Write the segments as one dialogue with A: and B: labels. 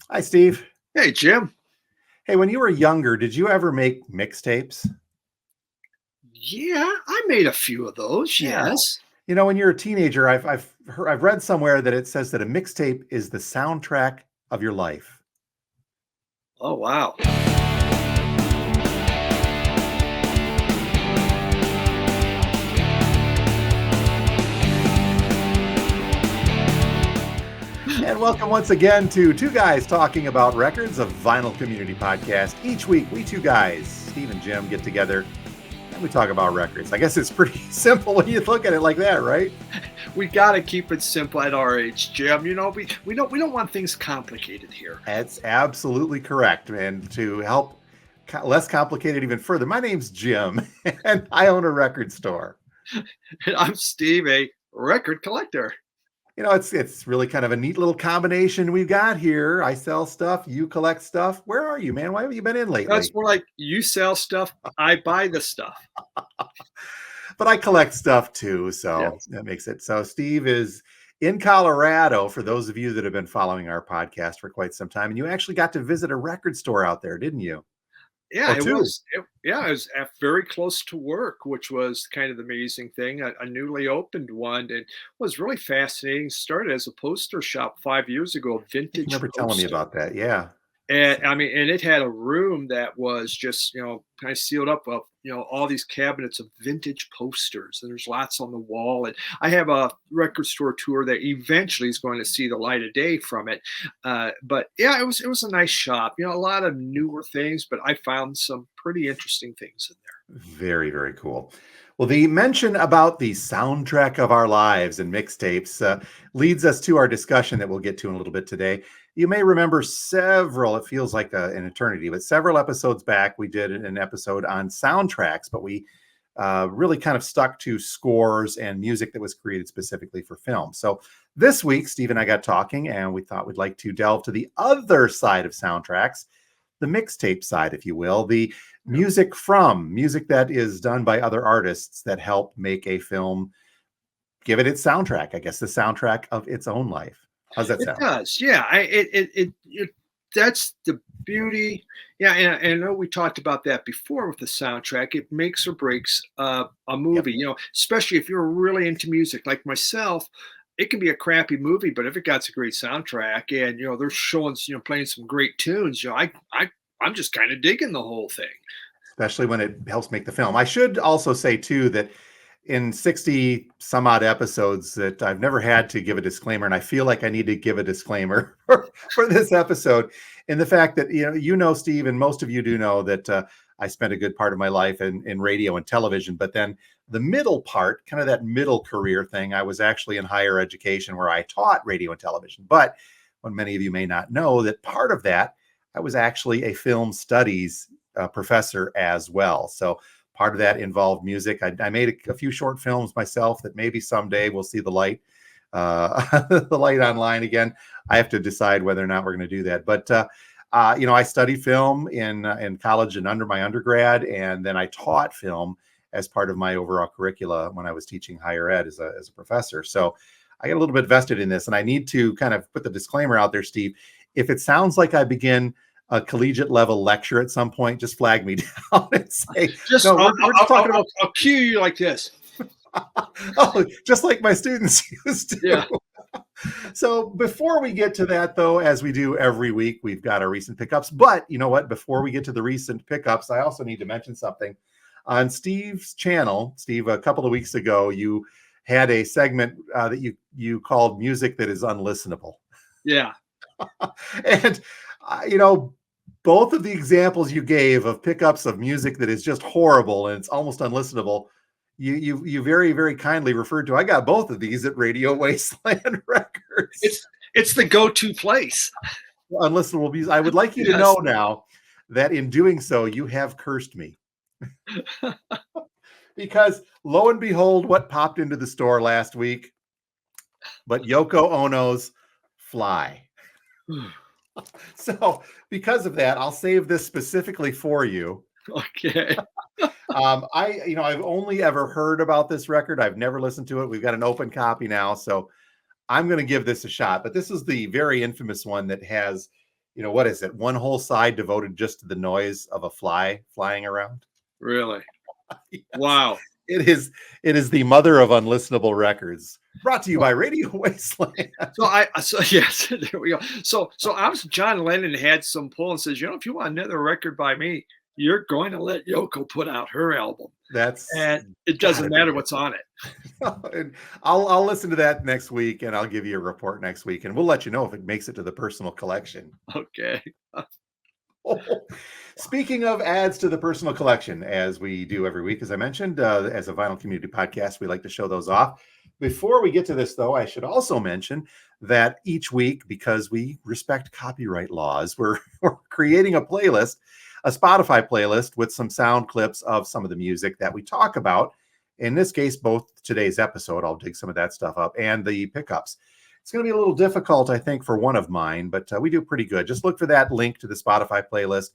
A: Hi, Steve.
B: Hey, Jim.
A: Hey, when you were younger, did you ever make mixtapes?
B: Yeah, I made a few of those.
A: Yeah.
B: Yes.
A: When you're a teenager, I've read somewhere that it says that a mixtape is the soundtrack of your life.
B: Oh, wow.
A: And welcome once again to Two Guys Talking About Records, a vinyl community podcast. Each week, we two guys, Steve and Jim, get together and we talk about records. I guess it's pretty simple when you look at it like that, right?
B: We got to keep it simple at our age, Jim. We don't want things complicated here.
A: That's absolutely correct. And to help less complicated even further, my name's Jim and I own a record store.
B: And I'm Steve, a record collector.
A: It's really kind of a neat little combination we've got here. I sell stuff, you collect stuff. Where are you, man? Why haven't you been in
B: That's
A: lately?
B: more like you sell stuff, I buy the stuff.
A: But I collect stuff too, so
B: Yes.
A: that makes it. So Steve is in Colorado, for those of you that have been following our podcast for quite some time, and you actually got to visit a record store out there, didn't you?
B: Yeah,
A: Or
B: it
A: two.
B: was. It was very close to work, which was kind of the amazing thing. A newly opened one, and was really fascinating. Started as a poster shop 5 years ago,
A: You
B: vintage
A: remember telling me
B: poster.
A: about that. Yeah.
B: And I mean, and it had a room that was just, kind of sealed up of, all these cabinets of vintage posters. And there's lots on the wall. And I have a record store tour that eventually is going to see the light of day from it. But yeah, it was a nice shop. A lot of newer things, but I found some pretty interesting things in
A: Very, very cool. Well, the mention about the soundtrack of our lives and mixtapes leads us to our discussion that we'll get to in a little bit today. You may remember it feels like an eternity, but several episodes back, we did an episode on soundtracks, but we really kind of stuck to scores and music that was created specifically for film. So this week, Steve and I got talking, and we thought we'd like to delve to the other side of soundtracks, the mixtape side, if you will, the
B: there.
A: music that is done by other artists that help make a film, give it its soundtrack, I guess, the soundtrack of its own life. How's that
B: It
A: sound?
B: does, yeah. That's the beauty. Yeah, and I know we talked about that before with the soundtrack. It makes or breaks a
A: Yep.
B: movie. Especially if you're really into music, like myself. It can be a crappy movie, but if it got a great soundtrack and they're showing, playing some great tunes, I'm just kind of digging the whole thing.
A: Especially when it helps make the film. I should also say too that in 60 some odd episodes that I've never had to give a disclaimer, and I feel like I need to give a disclaimer for this episode, in the fact that Steve, and most of you do know that I spent a good part of my life in radio and television, but then the middle part, kind of that middle career thing, I was actually in higher education where I taught radio and television. But what many of you may not know, that part of that, I was actually a film studies professor as well. So part of that involved music. I made a few short films myself that maybe someday will see the light, the light online again. I have to decide whether or not we're going to do that. But I studied film in college and under my undergrad, and then I taught film as part of my overall curricula when I was teaching higher ed as a professor. So I get a little bit vested in this, and I need to kind of put the disclaimer out there, Steve. If it sounds like I begin a collegiate level lecture at some point, just flag me down and say,
B: Just
A: no, we're just talking about,
B: I'll cue you like this.
A: oh, just like my students used to.
B: Yeah.
A: So before we get to that, though, as we do every week, we've got our recent pickups. But you know what? Before we get to the recent pickups, I also need to mention something. On Steve's channel, Steve, a couple of weeks ago, you had a segment that you called "Music That Is Unlistenable."
B: Yeah.
A: And you know, both of the examples you gave of pickups of music that is just horrible and it's almost unlistenable, you very, very kindly referred to. I got both of these at Radio Wasteland Records.
B: It's the go-to place.
A: Unlistenable music. I would like you to
B: Yes.
A: know now that in doing so, you have cursed me. Because lo and behold, what popped into the store last week? But Yoko Ono's Fly. So because of that, I'll save this specifically for you.
B: Okay.
A: I've only ever heard about this record. I've never listened to it. We've got an open copy now, so I'm going to give this a shot. But this is the very infamous one that has what is it? One whole side devoted just to the noise of a fly flying around.
B: Really?
A: Yes.
B: Wow.
A: It is the mother of unlistenable records. Brought to you by Radio Wasteland.
B: So yes, there we go. So obviously John Lennon had some pull and says, if you want another record by me, you're going to let Yoko put out her album. And it doesn't matter what's on it.
A: And I'll listen to that next week, and I'll give you a report next week, and we'll let you know if it makes it to the personal collection.
B: Okay.
A: Speaking of adds to the personal collection, as we do every week, as I mentioned, as a vinyl community podcast, we like to show those off. Before we get to this, though, I should also mention that each week, because we respect copyright laws, we're creating a playlist, a Spotify playlist with some sound clips of some of the music that we talk about. In this case, both today's episode, I'll dig some of that stuff up, and the pickups. It's going to be a little difficult, I think, for one of mine, but we do pretty good. Just look for that link to the Spotify playlist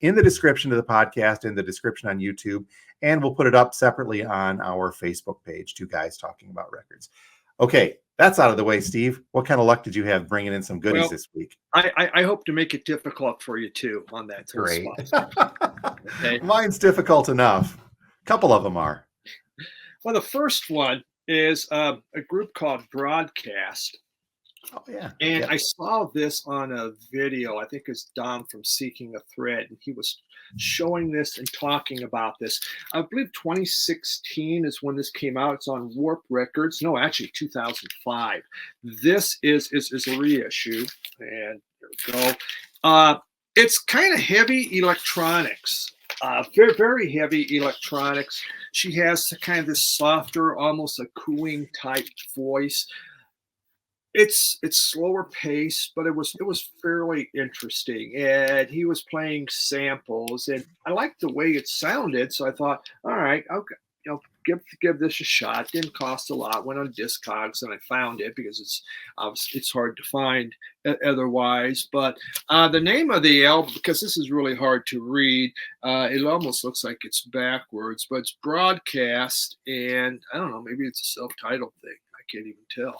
A: in the description of the podcast, in the description on YouTube, and we'll put it up separately on our Facebook page, Two Guys Talking About Records. Okay, that's out of the way, Steve. What kind of luck did you have bringing in some goodies this week?
B: I hope to make it difficult for you, too, on that.
A: Great.
B: Okay.
A: Mine's difficult enough. A couple of them are.
B: Well, the first one is a group called Broadcast.
A: Oh, yeah.
B: And I saw this on a video. I think it's Dom from Seeking a Thread. And he was showing this and talking about this. I believe 2016 is when this came out. It's on Warp Records. No, actually 2005. This is a reissue. And there we go. It's kind of heavy electronics. Very, very heavy electronics. She has kind of this softer, almost a cooing type voice. It's slower paced, but it was fairly interesting. And he was playing samples, and I liked the way it sounded. So I thought, all right, okay, give this a shot. Didn't cost a lot. Went on Discogs, and I found it because it's hard to find otherwise. But the name of the album, because this is really hard to read, it almost looks like it's backwards, but it's Broadcast, and I don't know, maybe it's a self-titled thing. I can't even tell.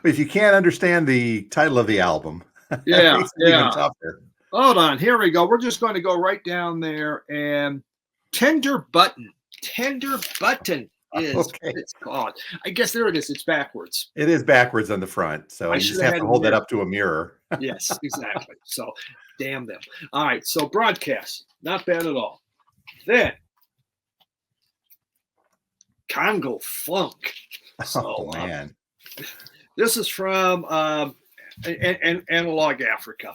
A: If you can't understand the title of the album,
B: yeah,
A: even tougher.
B: Hold on, here we go. We're just going to go right down there, and Tender Button is
A: Okay.
B: it's called. I guess there it is. It's backwards.
A: It is backwards on the front, so you just have to hold that up to a mirror.
B: Yes, exactly. So, damn them. All right, so Broadcast, not bad at all. Then Congo Funk. So,
A: man.
B: This is from Analog Africa,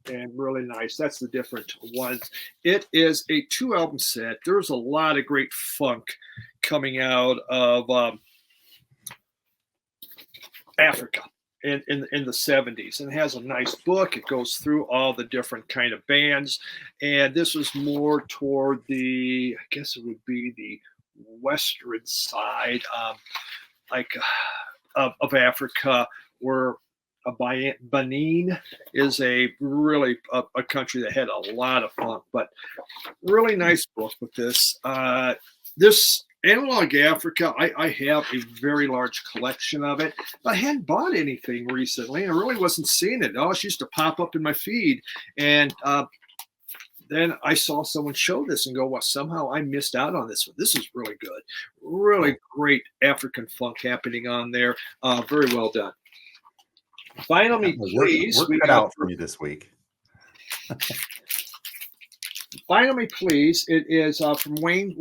B: and really nice. That's the different ones. It is a 2-album set. There's a lot of great funk coming out of Africa in the 70s, and it has a nice book. It goes through all the different kind of bands, and this was more toward the, I guess it would be the western side, of Africa, where Benin is a really a country that had a lot of funk. But really nice book with this. This Analog Africa, I have a very large collection of it, but I hadn't bought anything recently. I really wasn't seeing it. It always used to pop up in my feed, and then I saw someone show this and go, well, somehow I missed out on this one. This is really good. Really great African funk happening on there. Very well done. Vinyl Me Please.
A: Work cut out for you this week.
B: Vinyl Me Please. It is from Wayne.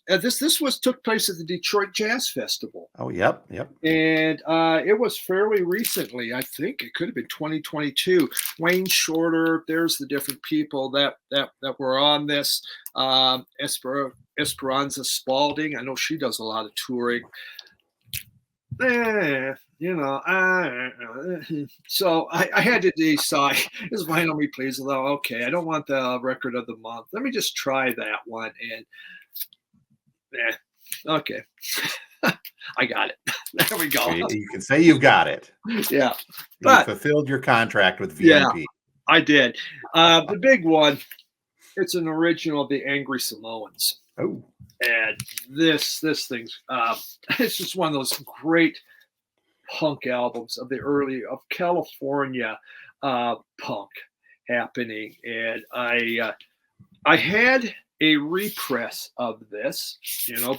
B: This took place at the Detroit Jazz Festival.
A: Oh, yep.
B: And it was fairly recently. I think it could have been 2022. Wayne Shorter. There's the different people that were on this. Esperanza Spalding. I know she does a lot of touring. So I had to decide, is Vinyl Me Please? Although, okay, I don't want the record of the month. Let me just try that one. And okay. I got it. There we go.
A: You can say you've got it.
B: Yeah.
A: You fulfilled your contract with VMP.
B: Yeah, I did. The big one, it's an original of the Angry Samoans.
A: Oh.
B: And this thing's it's just one of those great punk albums of the early of California. punk happening, and I had a repress of this,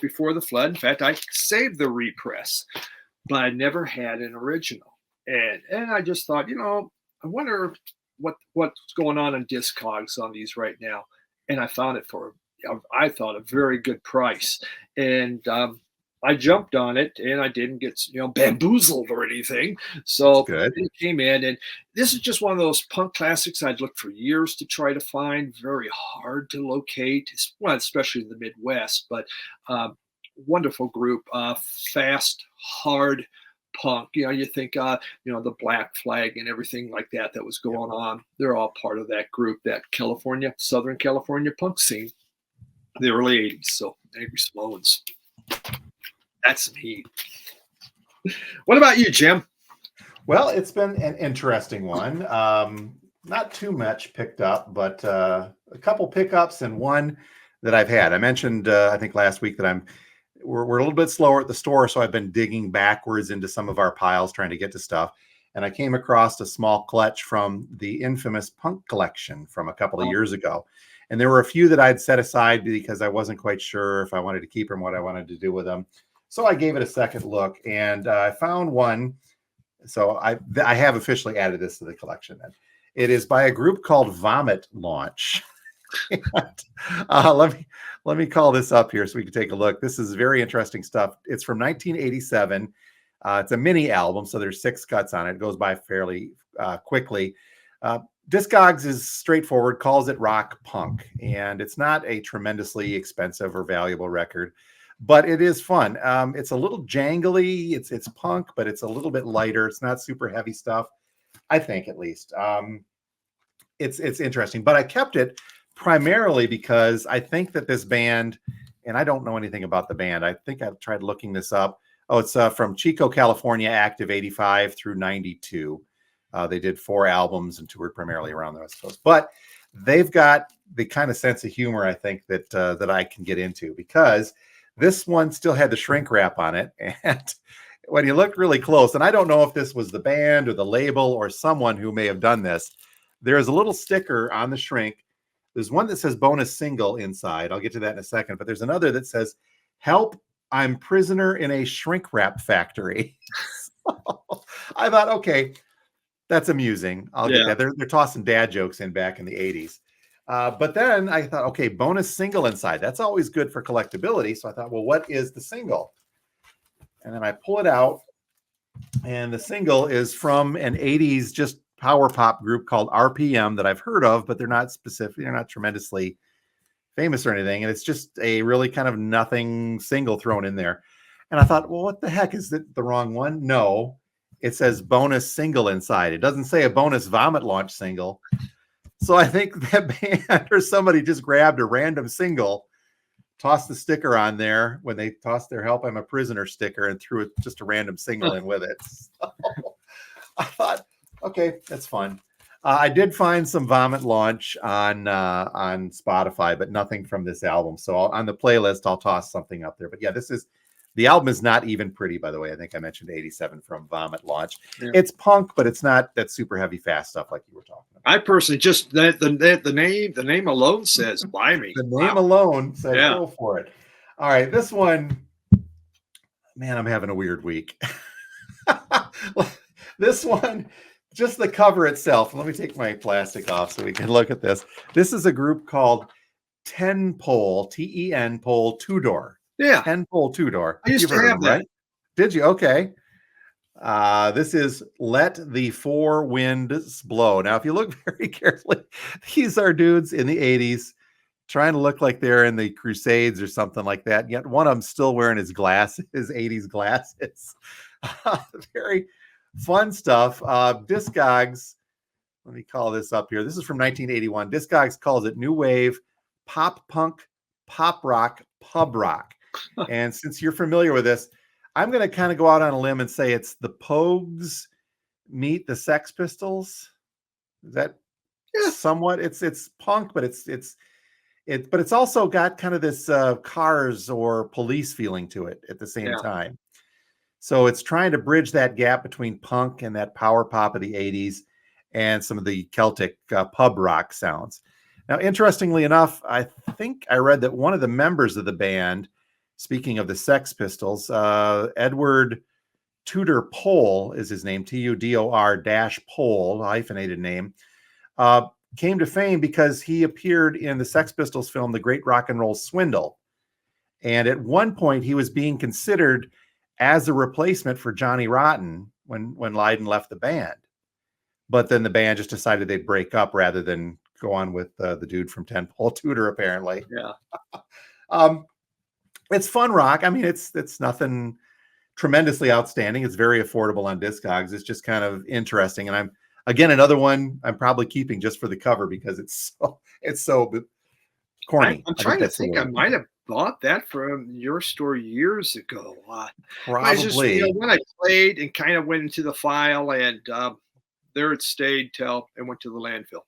B: before the flood. In fact, I saved the repress, but I never had an original. And I just thought, I wonder what's going on in Discogs on these right now. And I found it for, I thought, a very good price. And I jumped on it, and I didn't get bamboozled or anything.
A: That's
B: So
A: good.
B: it came in, and this is just one of those punk classics I'd looked for years to try to find. Very hard to locate, well, especially in the Midwest. But wonderful group, fast, hard punk. You think the Black Flag and everything like that was going on. They're all part of that group, that Southern California punk scene, the early '80s. So Angry Smones. That's some heat. What about you, Jim?
A: Well, it's been an interesting one. Not too much picked up, but a couple pickups and one that I've had. I mentioned, I think last week that we're a little bit slower at the store, so I've been digging backwards into some of our piles trying to get to stuff. And I came across a small clutch from the infamous Punk collection from a couple of years ago. And there were a few that I'd set aside because I wasn't quite sure if I wanted to keep them, what I wanted to do with them. So I gave it a second look, and I found one. So I have officially added this to the collection. Then it is by a group called Vomit Launch. Let me call this up here so we can take a look. This is very interesting stuff. It's from 1987. It's a mini album, so there's 6 cuts on it. It goes by fairly quickly. Discogs is straightforward, calls it rock punk, and it's not a tremendously expensive or valuable record, but it is fun. It's a little jangly. It's punk, but it's a little bit lighter. It's not super heavy stuff, I think, at least. It's interesting, but I kept it primarily because I think that this band, and I don't know anything about the band. I think I've tried looking this up. Oh, it's from Chico, California, active 85 through 92. They did 4 albums and toured primarily around the West Coast, but they've got the kind of sense of humor, I think, that I can get into, because this one still had the shrink wrap on it. And when you look really close, and I don't know if this was the band or the label or someone who may have done this, there's a little sticker on the shrink. There's one that says bonus single inside. I'll get to that in a second, but there's another that says, "Help, I'm prisoner in a shrink wrap factory." So I thought, okay, that's amusing. I'll get that. They're tossing dad jokes in back in the 80s. But then I thought, okay, bonus single inside. That's always good for collectability. So I thought, well, what is the single? And then I pull it out, and the single is from an 80s just power pop group called RPM that I've heard of, but they're not specific. They're not tremendously famous or anything. And it's just a really kind of nothing single thrown in there. And I thought, well, what the heck? Is it the wrong one? No, it says bonus single inside. It doesn't say a bonus Vomit Launch single. So I think that band or somebody just grabbed a random single, tossed the sticker on there when they tossed their "Help, I'm a Prisoner" sticker, and threw just a random single in with it. So I thought, okay, that's fun. I did find some Vomit Launch on Spotify, but nothing from this album. So on the playlist, I'll toss something up there. But yeah, the album is not even pretty, by the way. I think I mentioned 87 from Vomit Launch. Yeah. It's punk, but it's not that super heavy, fast stuff like you were talking about.
B: I personally just the name alone says buy me.
A: The name alone says go for it. All right, this one, man, I'm having a weird week. This one, just the cover itself. Let me take my plastic off so we can look at this. This is a group called Ten Pole, TEN Pole Two Door.
B: Yeah.
A: 10-pole two-door.
B: I used to have that.
A: Right? Did you? Okay. This is Let the Four Winds Blow. Now, if you look very carefully, these are dudes in the 80s trying to look like they're in the Crusades or something like that. Yet one of them still wearing his 80s glasses. Very fun stuff. Discogs, let me call this up here. This is from 1981. Discogs calls it new wave, pop punk, pop rock, pub rock. And since you're familiar with this, I'm going to kind of go out on a limb and say it's the Pogues meet the Sex Pistols. Is that somewhat? It's punk, but it's also got kind of this Cars or Police feeling to it at the same time. So it's trying to bridge that gap between punk and that power pop of the 80s. and some of the Celtic pub rock sounds. Now, interestingly enough, I think I read that one of the members of the band, speaking of the Sex Pistols, Edward Tudor Pole is his name, Tudor-Pole, hyphenated name, came to fame because he appeared in the Sex Pistols film, The Great Rock and Roll Swindle. And at one point, he was being considered as a replacement for Johnny Rotten when Lydon left the band. But then the band just decided they'd break up rather than go on with the dude from Ten Pole Tudor, apparently.
B: Yeah.
A: It's fun rock. I mean, it's nothing tremendously outstanding. It's very affordable on Discogs. It's just kind of interesting. And again, another one I'm probably keeping just for the cover because it's so corny.
B: I'm trying to think. I might have bought that from your store years ago.
A: Probably.
B: Just, when I played and kind of went into the file, and there it stayed till it went to the landfill.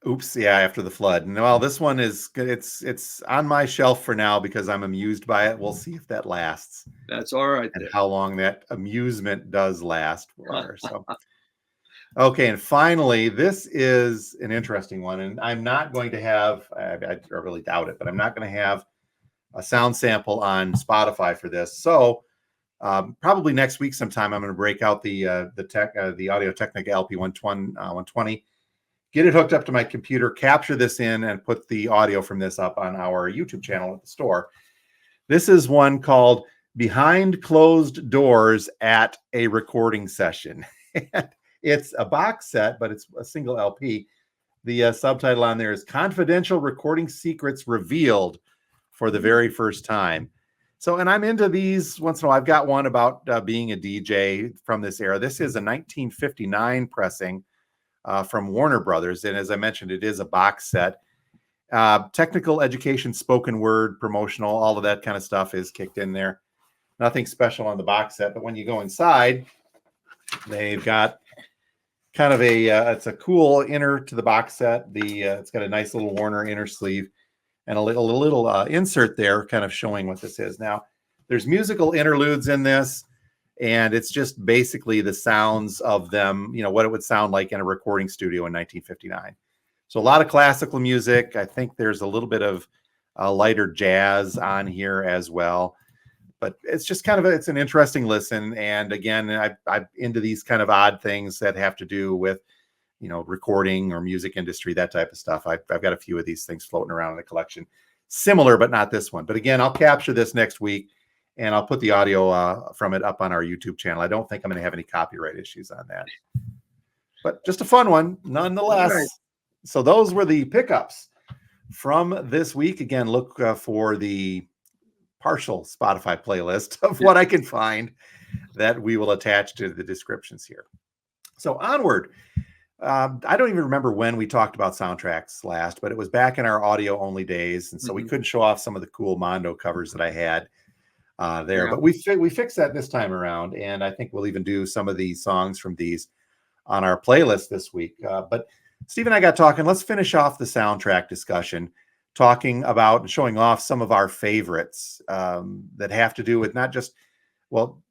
A: Oops, yeah, after the flood. And well, this one it's on my shelf for now because I'm amused by it. We'll see if that lasts.
B: That's all right.
A: And how long that amusement does last for. So okay, and finally, this is an interesting one, and I'm not going to have, I really doubt it, but I'm not going to have a sound sample on Spotify for this. So probably next week sometime, I'm going to break out the Audio-Technica LP 120, get it hooked up to my computer, capture this in, and put the audio from this up on our YouTube channel at the store. This is one called Behind Closed Doors at a Recording Session. It's a box set, but it's a single LP. The subtitle on there is Confidential Recording Secrets Revealed for the Very First Time. So, and I'm into these once in a while. I've got one about being a DJ from this era. This is a 1959 pressing from Warner Brothers. And as I mentioned, it is a box set. Technical education, spoken word, promotional, all of that kind of stuff is kicked in there. Nothing special on the box set, but when you go inside, they've got kind of it's a cool inner to the box set. It's got a nice little Warner inner sleeve and a little insert there kind of showing what this is. Now, there's musical interludes in this, and it's just basically the sounds of them, what it would sound like in a recording studio in 1959. So a lot of classical music. I think there's a little bit of lighter jazz on here as well. But it's just kind of it's an interesting listen. And again, I'm into these kind of odd things that have to do with, recording or music industry, that type of stuff. I've got a few of these things floating around in the collection. Similar, but not this one. But again, I'll capture this next week, and I'll put the audio from it up on our YouTube channel. I don't think I'm going to have any copyright issues on that. But just a fun one, nonetheless. Right. So those were the pickups from this week. Again, look for the partial Spotify playlist of what I can find that we will attach to the descriptions here. So onward. I don't even remember when we talked about soundtracks last, but it was back in our audio only days. And so we couldn't show off some of the cool Mondo covers that I had there, but we fixed that this time around. And I think we'll even do some of these songs from these on our playlist this week. But Steve and I got talking. Let's finish off the soundtrack discussion, talking about and showing off some of our favorites that have to do with not just,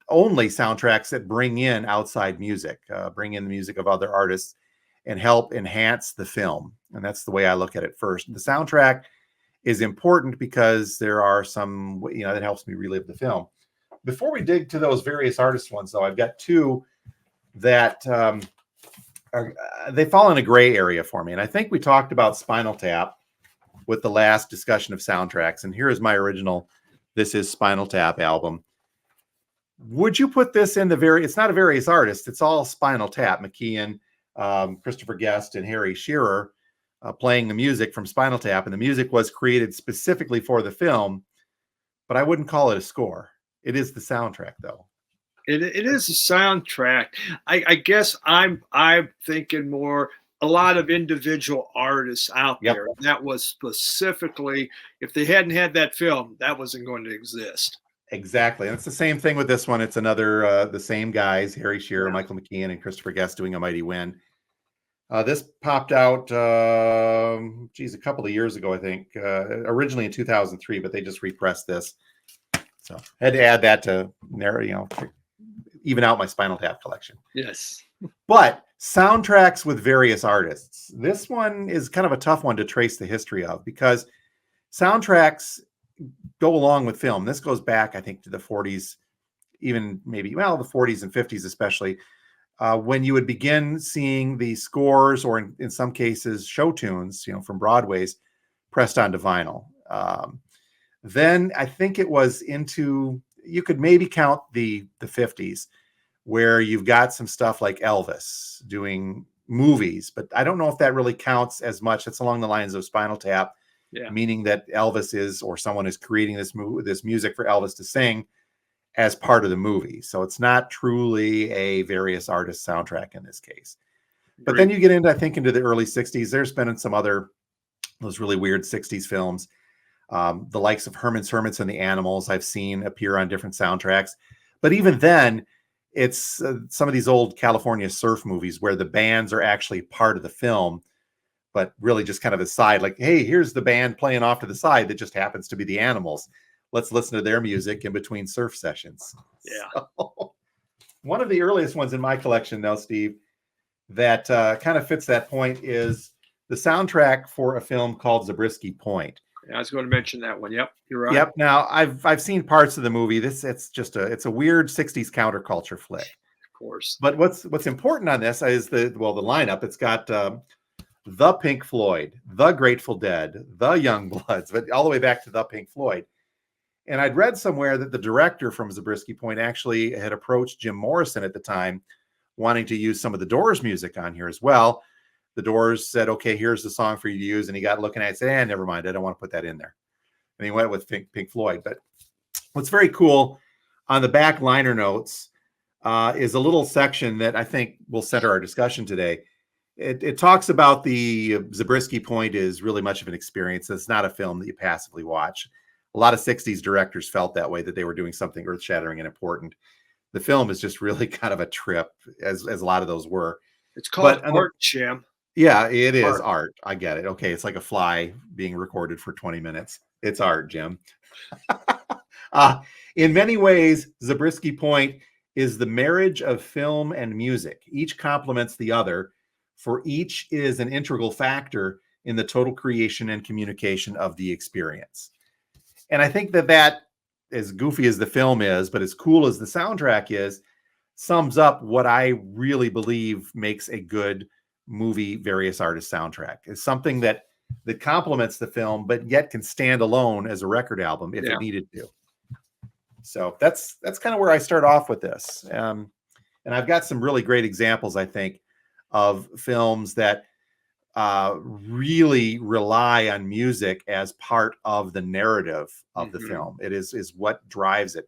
A: only soundtracks that bring in outside music, bring in the music of other artists and help enhance the film. And that's the way I look at it first. The soundtrack is important because there are some, that helps me relive the film. Before we dig to those various artist ones, though, I've got two that they fall in a gray area for me. And I think we talked about Spinal Tap with the last discussion of soundtracks. And here is my original This Is Spinal Tap album. Would you put this in it's not a various artists, it's all Spinal Tap, McKean, Christopher Guest, and Harry Shearer playing the music from Spinal Tap. And the music was created specifically for the film, but I wouldn't call it a score. It is the soundtrack, though.
B: It is a soundtrack. I guess I'm thinking more a lot of individual artists out there. And that was specifically, if they hadn't had that film, that wasn't going to exist.
A: Exactly. And it's the same thing with this one. It's another, the same guys, Harry Shearer, Michael McKean, and Christopher Guest doing A Mighty Wind. This popped out, a couple of years ago, I think, originally in 2003, but they just repressed this. So I had to add that to narrow, even out my Spinal Tap collection.
B: Yes.
A: But soundtracks with various artists. This one is kind of a tough one to trace the history of because soundtracks go along with film. This goes back, I think, to the 40s, even maybe, well, the 40s and 50s, especially, when you would begin seeing the scores or in some cases show tunes, from Broadway's pressed onto vinyl. Then I think it was into, you could maybe count the 50s where you've got some stuff like Elvis doing movies, but I don't know if that really counts as much. It's along the lines of Spinal Tap,
B: Yeah.
A: meaning that Elvis is, or someone is creating this music for Elvis to sing as part of the movie. So it's not truly a various artist soundtrack in this case. But then you get into, I think, into the early 60s. There's been some other, those really weird 60s films. The likes of Herman's Hermits and the Animals I've seen appear on different soundtracks. But even then, it's some of these old California surf movies where the bands are actually part of the film, but really just kind of aside, like, hey, here's the band playing off to the side that just happens to be the Animals. Let's listen to their music in between surf sessions.
B: Yeah.
A: So, one of the earliest ones in my collection now, Steve, that kind of fits that point is the soundtrack for a film called Zabriskie Point.
B: Yeah, I was going to mention that one. Yep, you're right.
A: Yep. Now I've seen parts of the movie. It's a weird 60s counterculture flick.
B: Of course.
A: But what's important on this is the lineup. It's got the Pink Floyd, the Grateful Dead, the Youngbloods, but all the way back to the Pink Floyd. And I'd read somewhere that the director from Zabriskie Point actually had approached Jim Morrison at the time, wanting to use some of the Doors music on here as well. The Doors said, okay, here's the song for you to use. And he got looking at it and said, never mind. I don't want to put that in there. And he went with Pink Floyd. But what's very cool on the back liner notes is a little section that I think will center our discussion today. It talks about the Zabriskie Point is really much of an experience. It's not a film that you passively watch. A lot of 60s directors felt that way, that they were doing something earth-shattering and important. The film is just really kind of a trip, as a lot of those were.
B: It's called art, Jim.
A: Yeah, it is art. I get it. Okay, it's like a fly being recorded for 20 minutes. It's art, Jim. In many ways, Zabriskie Point is the marriage of film and music. Each complements the other, for each is an integral factor in the total creation and communication of the experience. And I think that, as goofy as the film is, but as cool as the soundtrack is, sums up what I really believe makes a good movie various artist soundtrack. It's something that complements the film, but yet can stand alone as a record album if it needed to. So that's kind of where I start off with this. And I've got some really great examples, I think, of films that really rely on music as part of the narrative of the film. It is what drives it.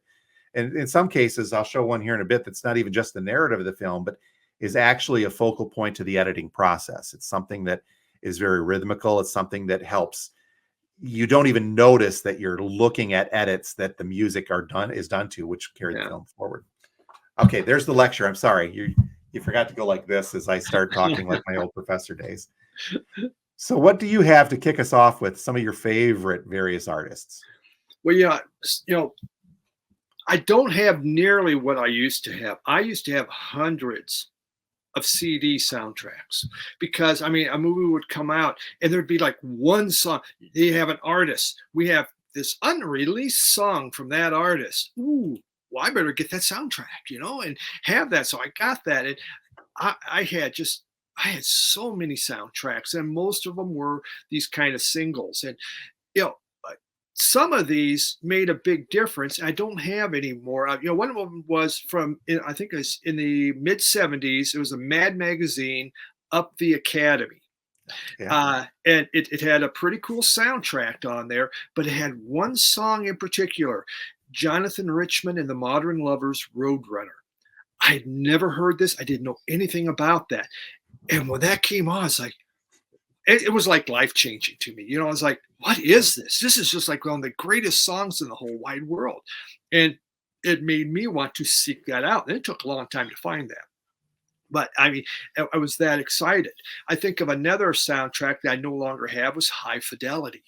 A: And in some cases, I'll show one here in a bit that's not even just the narrative of the film, but is actually a focal point to the editing process. It's something that is very rhythmical. It's something that helps. You don't even notice that you're looking at edits that the music is done to, which carry the film forward. Okay, there's the lecture. I'm sorry. You forgot to go like this as I start talking like my old professor days. So what do you have to kick us off with some of your favorite various artists?
B: Well, yeah, I don't have nearly what I used to have. I used to have hundreds of CD soundtracks because, I mean, a movie would come out and there'd be like one song. They have an artist. We have this unreleased song from that artist. Ooh, well, I better get that soundtrack, and have that. So I got that. And I had so many soundtracks, and most of them were these kind of singles. And, some of these made a big difference. I don't have any more. One of them was from, I think it was in the mid 70s. It was a Mad magazine, Up the Academy. Yeah. And it had a pretty cool soundtrack on there, but it had one song in particular, Jonathan Richman and the Modern Lovers, Roadrunner. I had never heard this. I didn't know anything about that. And when that came on, it's like, it was like life-changing to me. I was like, what is this? This is just like one of the greatest songs in the whole wide world. And it made me want to seek that out. And it took a long time to find that. But I mean, I was that excited. I think of another soundtrack that I no longer have was High Fidelity.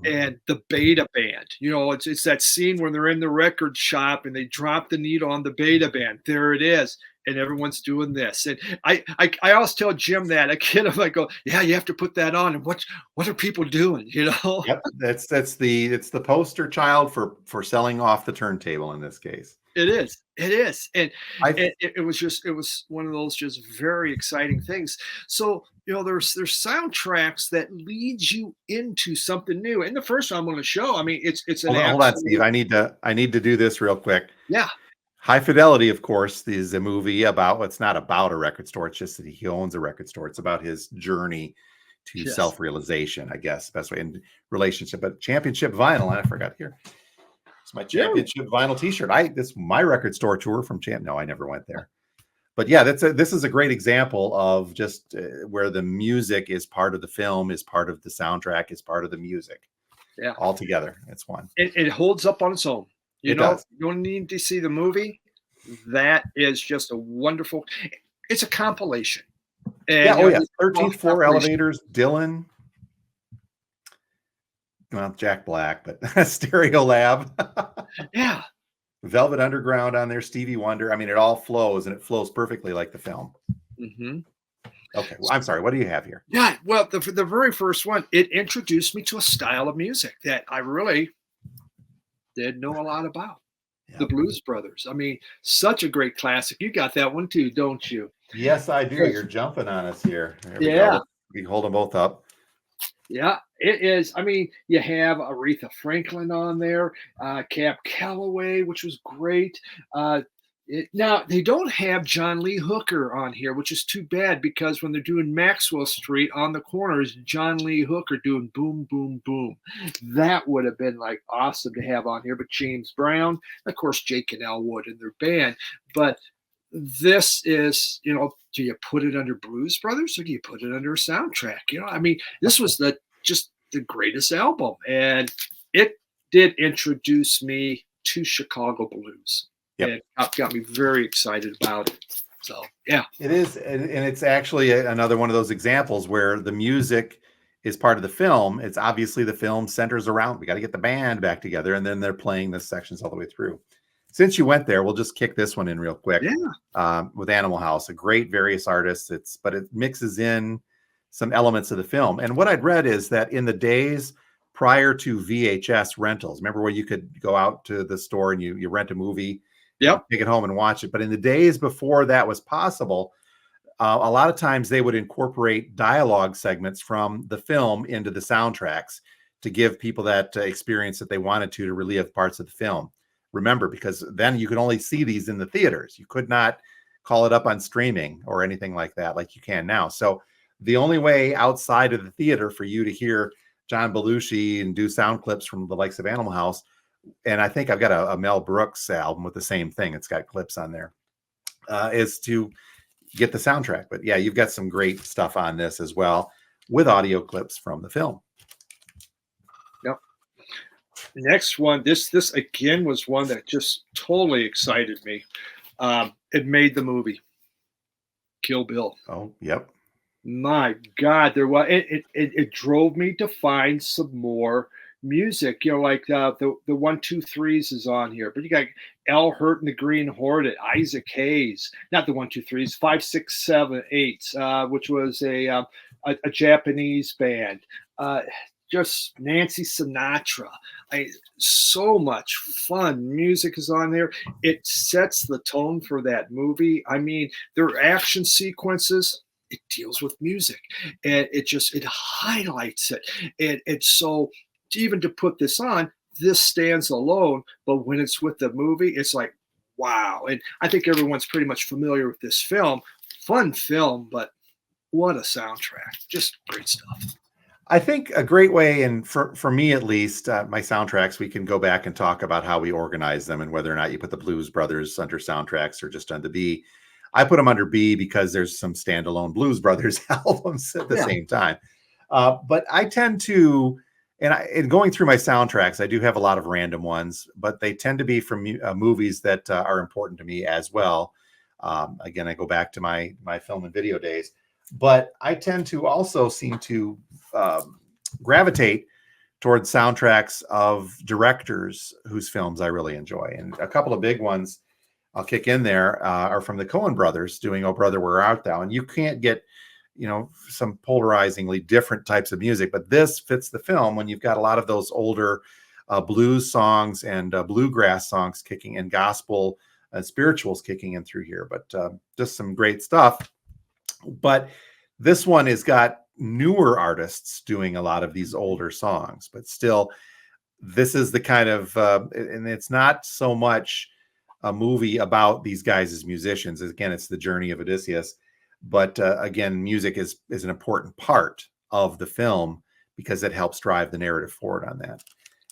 B: And the Beta Band, it's that scene when they're in the record shop and they drop the needle on the Beta Band. There it is. and everyone's doing this. And I always tell Jim that a kid, I go, yeah, you have to put that on. And what are people doing? You know,
A: Yep, it's the poster child for selling off the turntable in this case.
B: it is, and
A: I
B: it was one of those just very exciting things. So you know, there's soundtracks that leads you into something new. And the first one I'm going to show, I mean, it's an
A: hold on, Steve.
B: absolute
A: I need to do this real quick.
B: yeah,
A: High Fidelity, of course, is a movie about, well, it's not about a record store. It's just that he owns a record store. It's about his journey to
B: yes,
A: self-realization, I guess, best way in relationship. But Championship Vinyl, and I forgot here. It's my
B: yeah,
A: Championship Vinyl T-shirt. This my record store tour from Champ. No, I never went there. But yeah, this is a great example of just where the music is part of the film, is part of the soundtrack, is part of the music
B: yeah.
A: all together. It's one.
B: It holds up on its own. You
A: It
B: know,
A: does.
B: you don't need to see the movie. That is just a wonderful. It's a compilation,
A: Yeah.
B: and you
A: Oh
B: know,
A: yeah.
B: this
A: 13th Floor
B: compilation.
A: Elevators. Dylan. Well, Jack Black, but Stereo Lab.
B: Yeah,
A: Velvet Underground on there. Stevie Wonder. I mean, it all flows, and it flows perfectly like the film.
B: hmm
A: Okay. Well, I'm sorry. What do you have here?
B: yeah. Well, the very first one, it introduced me to a style of music that I really didn't know a lot about. The
A: Yep.
B: Blues Brothers. I mean, such a great classic. You got that one too, don't you?
A: Yes, I do.
B: Yes.
A: You're jumping on us here. There we
B: Yeah,
A: go. We can hold them both up.
B: yeah, it is. I mean, you have Aretha Franklin on there, Cab Calloway, which was great. Now they don't have John Lee Hooker on here, which is too bad because when they're doing Maxwell Street on the corners, John Lee Hooker doing boom, boom, boom. That would have been like awesome to have on here. But James Brown, of course, Jake and Elwood and their band. But this is, you know, do you put it under Blues Brothers or do you put it under a soundtrack? You know, I mean, this was just the greatest album, and it did introduce me to Chicago blues.
A: Yep.
B: And got me very excited about it. So yeah,
A: It is, and it's actually another one of those examples where the music is part of the film. It's obviously the film centers around, we got to get the band back together, and then they're playing the sections all the way through. Since you went there, we'll just kick this one in real quick.
B: yeah,
A: With Animal House, a great various artists. But it mixes in some elements of the film. And what I'd read is that in the days prior to VHS rentals, remember where you could go out to the store and you rent a movie,
B: yep,
A: take it home and watch it. But in the days before that was possible, a lot of times they would incorporate dialogue segments from the film into the soundtracks to give people that experience that they wanted to relive parts of the film. Remember, because then you could only see these in the theaters. You could not call it up on streaming or anything like that, like you can now. So the only way outside of the theater for you to hear John Belushi and do sound clips from the likes of Animal House, and I think I've got a Mel Brooks album with the same thing. It's got clips on there, is to get the soundtrack. But yeah, you've got some great stuff on this as well with audio clips from the film.
B: yep. Next one, this again was one that just totally excited me. It made the movie Kill Bill.
A: Oh, yep.
B: My God, there was it drove me to find some more music. You know, like the 1-2-3s is on here, but you got Al Hurt and the Green Hornet, Isaac Hayes, not the 1-2-3s, 5-6-7-8, which was a Japanese band. Just Nancy Sinatra. So much fun music is on there. It sets the tone for that movie. I mean, there are action sequences. It deals with music, and it highlights it. And it's so, even to put this on, this stands alone. But when it's with the movie, it's like, wow. And I think everyone's pretty much familiar with this film. Fun film, but what a soundtrack! Just great stuff.
A: I think a great way, and for me at least, my soundtracks, we can go back and talk about how we organize them and whether or not you put the Blues Brothers under soundtracks or just under B. I put them under B because there's some standalone Blues Brothers albums at the
B: Yeah.
A: same time. But I tend to, in going through my soundtracks, I do have a lot of random ones, but they tend to be from movies that are important to me as well. Again, I go back to my film and video days, but I tend to also seem to gravitate towards soundtracks of directors whose films I really enjoy. And a couple of big ones I'll kick in there are from the Coen brothers doing "Oh Brother, Where Art Thou," and you can't get, some polarizingly different types of music, but this fits the film when you've got a lot of those older blues songs and bluegrass songs kicking and gospel spirituals kicking in through here. But just some great stuff. But this one has got newer artists doing a lot of these older songs, but still, this is the kind of, and it's not so much a movie about these guys as musicians. Again, it's the journey of Odysseus. But again, music is an important part of the film because it helps drive the narrative forward on that.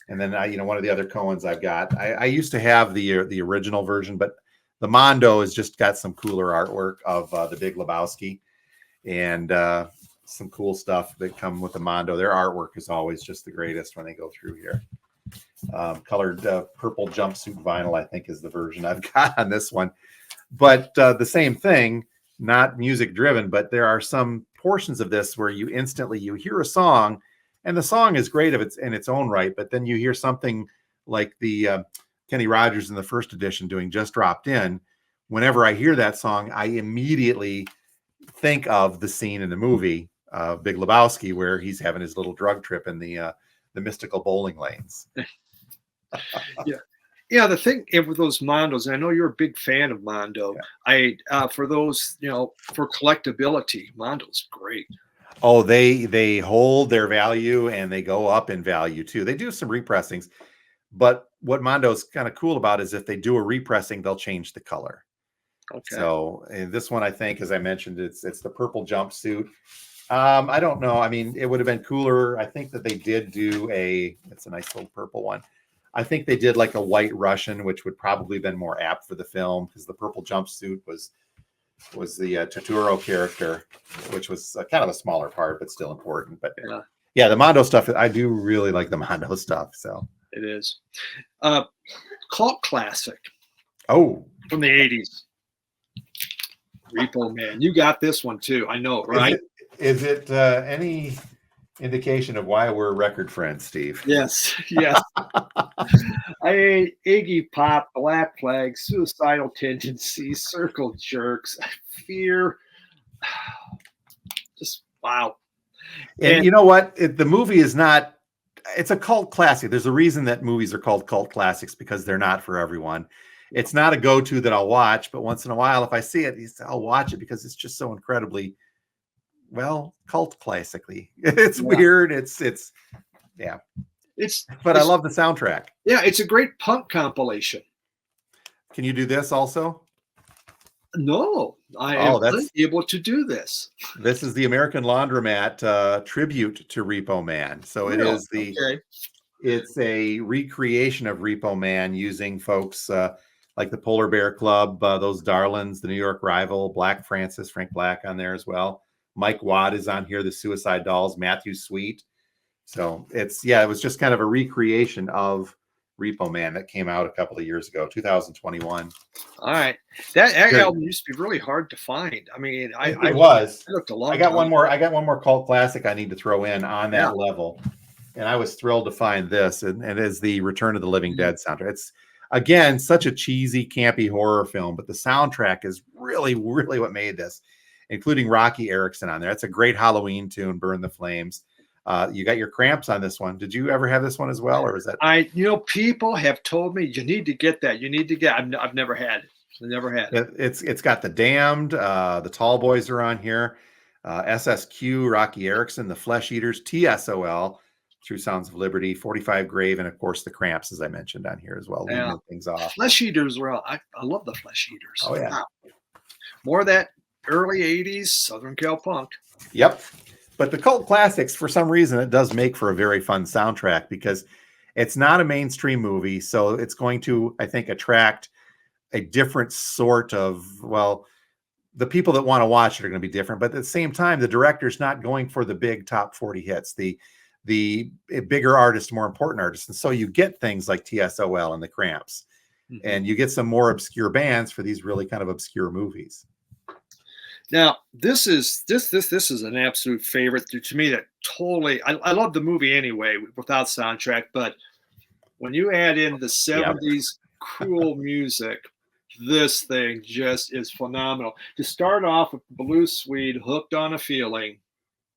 A: And then one of the other Coens I've got, I used to have the original version, but the Mondo has just got some cooler artwork of the Big Lebowski and some cool stuff that come with the Mondo. Their artwork is always just the greatest when they go through here. Colored purple jumpsuit vinyl, I think, is the version I've got on this one. But the same thing, not music driven, but there are some portions of this where you hear a song, and the song is great if it's in its own right, but then you hear something like the Kenny Rogers in the first edition doing "Just Dropped In." Whenever I hear that song, I immediately think of the scene in the movie Big Lebowski where he's having his little drug trip in the mystical bowling lanes.
B: Yeah, the thing with those Mondos, and I know you're a big fan of Mondo. Yeah. For those, for collectability, Mondo's great.
A: Oh, they hold their value and they go up in value too. They do some repressings, but what Mondo's kind of cool about is if they do a repressing, they'll change the color. Okay. So in this one, I think, as I mentioned, it's the purple jumpsuit. I don't know. I mean, it would have been cooler. I think that they did do it's a nice little purple one. I think they did like a white Russian, which would probably have been more apt for the film because the purple jumpsuit was the Totoro character, which was kind of a smaller part, but still important. But yeah, the Mondo stuff, I do really like the Mondo stuff. So
B: it is. Cult classic.
A: Oh.
B: From the 80s. Repo Man. You got this one too. I know, right?
A: Is it any indication of why we're record friends, Steve?
B: Yes. Iggy Pop, Black Flag, Suicidal Tendencies, Circle Jerks, Fear. Just wow.
A: And you know what? The movie is not, it's a cult classic. There's a reason that movies are called cult classics because they're not for everyone. It's not a go-to that I'll watch, but once in a while, if I see it, I'll watch it because it's just so incredibly, cult classically. It's weird. But I love the soundtrack.
B: Yeah, it's a great punk compilation.
A: Can you do this also?
B: No, I am unable to do this.
A: This is the American Laundromat tribute to Repo Man. So it is it's a recreation of Repo Man using folks like the Polar Bear Club, those Darlings, the New York Rival, Black Francis, Frank Black on there as well. Mike Watt is on here, the Suicide Dolls, Matthew Sweet. So it was just kind of a recreation of Repo Man that came out a couple of years ago, 2021.
B: All right. That album used to be really hard to find. I mean, I looked a long
A: I got one more cult classic I need to throw in on that level. And I was thrilled to find this, and it is the Return of the Living Dead soundtrack. It's, again, such a cheesy, campy horror film, but the soundtrack is really, really what made this, including Rocky Erickson on there. That's a great Halloween tune, Burn the Flames. You got your Cramps on this one. Did you ever have this one as well, or is that?
B: People have told me you need to get that. You need to get. I've never had it. I never had it.
A: It's got the Damned. The Tall Boys are on here. SSQ, Rocky Erickson, the Flesh Eaters, TSOL, True Sounds of Liberty, 45 Grave, and of course the Cramps, as I mentioned on here as well. Leaving things off.
B: Flesh Eaters were. I love the Flesh Eaters.
A: Oh yeah. Wow.
B: More of that early '80s Southern Cal punk.
A: Yep. But the cult classics, for some reason, it does make for a very fun soundtrack because it's not a mainstream movie. So it's going to, I think, attract a different sort of, the people that want to watch it are going to be different. But at the same time, the director's not going for the big top 40 hits, the bigger artists, more important artists. And so you get things like TSOL and the Cramps, and you get some more obscure bands for these really kind of obscure movies.
B: Now, this is an absolute favorite to me. That totally, I love the movie anyway without soundtrack, but when you add in the '70s cool music, this thing just is phenomenal. To start off with Blue Swede, Hooked on a Feeling.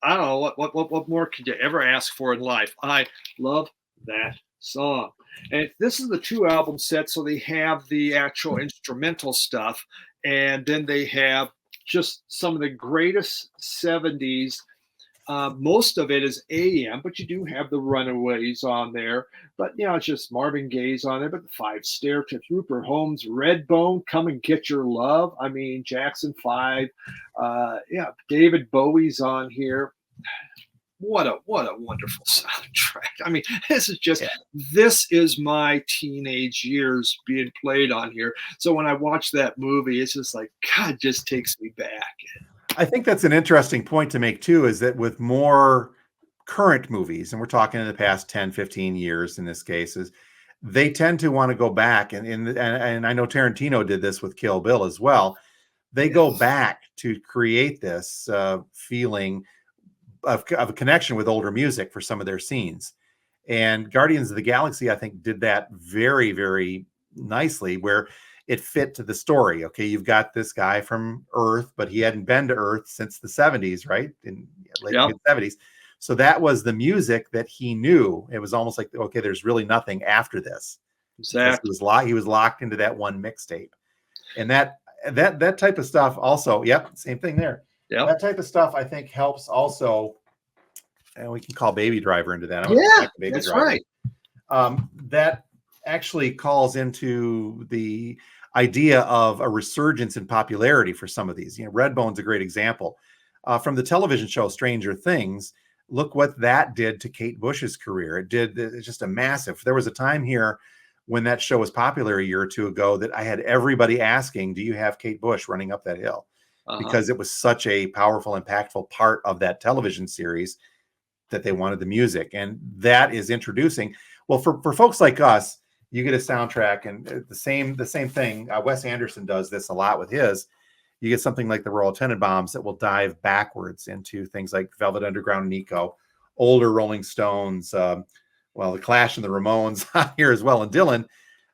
B: I don't know what more could you ever ask for in life. I love that song. And this is the 2 album set, so they have the actual instrumental stuff, and then they have just some of the greatest 70s. Most of it is AM, but you do have the Runaways on there. But it's just Marvin Gaye's on there. But the Five Staircase, Rupert Holmes, Redbone, Come and Get Your Love. I mean, Jackson 5. Yeah, David Bowie's on here. What a wonderful soundtrack. I mean, this is my teenage years being played on here. So when I watch that movie, it's just like, God, just takes me back.
A: I think that's an interesting point to make too, is that with more current movies, and we're talking in the past 10, 15 years in this case, is they tend to want to go back, and I know Tarantino did this with Kill Bill as well. They go back to create this feeling of a connection with older music for some of their scenes. And Guardians of the Galaxy, I think, did that very, very nicely, where it fit to the story. Okay, you've got this guy from Earth, but he hadn't been to Earth since the 70s, right? In late mid 70s. So that was the music that he knew. It was almost like, okay, there's really nothing after this.
B: Exactly.
A: He was locked into that one mixtape. And that type of stuff also, same thing there.
B: Yep.
A: That type of stuff I think helps also, and we can call Baby Driver into that.
B: That's right.
A: That actually calls into the idea of a resurgence in popularity for some of these. Redbone's a great example. From the television show Stranger Things, look what that did to Kate Bush's career. It's just a massive. There was a time here when that show was popular a year or two ago that I had everybody asking, do you have Kate Bush running up that hill? Because it was such a powerful, impactful part of that television series that they wanted the music. And that is introducing, well, for folks like us, you get a soundtrack, and the same thing. Wes Anderson does this a lot with his. You get something like the Royal Tenenbaums that will dive backwards into things like Velvet Underground, Nico, older Rolling Stones, the Clash and the Ramones here as well, and Dylan.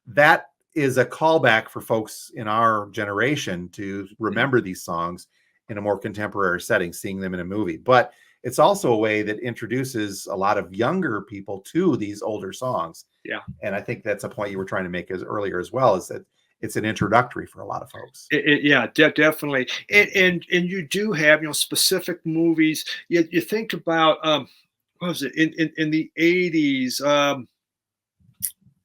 A: That is a callback for folks in our generation to remember these songs in a more contemporary setting, seeing them in a movie. But it's also a way that introduces a lot of younger people to these older songs.
B: Yeah.
A: And I think that's a point you were trying to make earlier as well, is that it's an introductory for a lot of folks.
B: Definitely. And you do have, specific movies. You think about, what was it in the 80s?